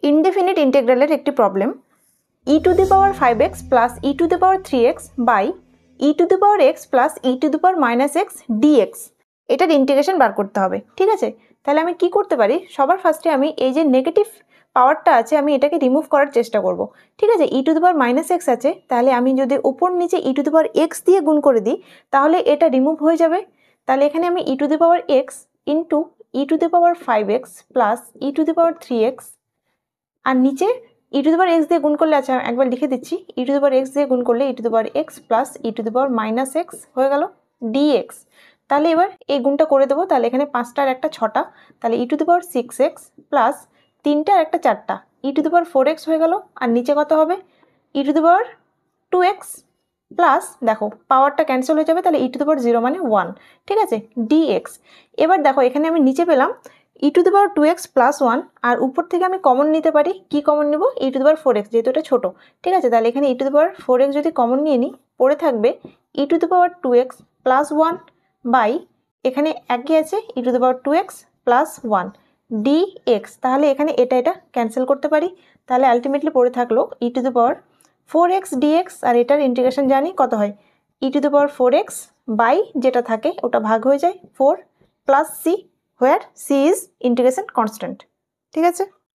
Indefinite ইন্টিগ্রালের একটি problem e to the power 5x plus e to the power 3x by e to the power x plus e to the power minus x dx এটার integration বার করতে হবে। ঠিক আছে, তাহলে আমি কি করতে পারি, সবার ফার্স্টে আমি এই যে নেগেটিভ পাওয়ারটা আছে আমি এটাকে রিমুভ করার চেষ্টা করব। ঠিক আছে, e to the power minus x আছে, তাহলে আমি যদি উপর নিচে e to the power x দিয়ে গুণ করে দিই তাহলে এটা রিমুভ হয়ে যাবে। তাহলে এখানে আমি e to the power x into e to the power 5x plus e to the power 3x আর নিচে e to the power x দিয়ে গুণ করলে, আচ্ছা একবার লিখে দিচ্ছি, e to the power x দিয়ে গুণ করলে e to the power x plus e to the power minus x হয়ে গেল dx। তাহলে এবার এই গুণটা করে দেবো, তাহলে এখানে 5টার একটা 6টা, তাহলে e to the power 6x plus 3টার একটা 4টা e to the power 4x হয়ে গেল। আর নিচে কত হবে e to the power 2x plus, দেখো পাওয়ারটা ক্যান্সেল হয়ে যাবে, তাহলে e টু দি পাওয়ার 0 মানে 1। ঠিক আছে, dx। এবার দেখো এখানে আমি নিচে পেলাম e to the power 2x plus 1 আর উপর থেকে আমি কমন নিতে পারি, কি কমন নিব, e to the power 4x যেহেতু এটা ছোটো। ঠিক আছে, তাহলে এখানে e to the power 4x যদি কমন নিয়ে নিই পড়ে থাকবে e to the power 2x plus 1 by এখানে একই আছে e to the power 2x plus 1 dx। তাহলে এখানে এটা ক্যান্সেল করতে পারি, তাহলে আলটিমেটলি পড়ে থাকলো e to the power 4x dx আর এটার ইন্টিগ্রেশন জানি কত হয় e to the power 4x by যেটা থাকে ওটা ভাগ হয়ে যায় 4 plus c, where c is integration constant। ঠিক আছে।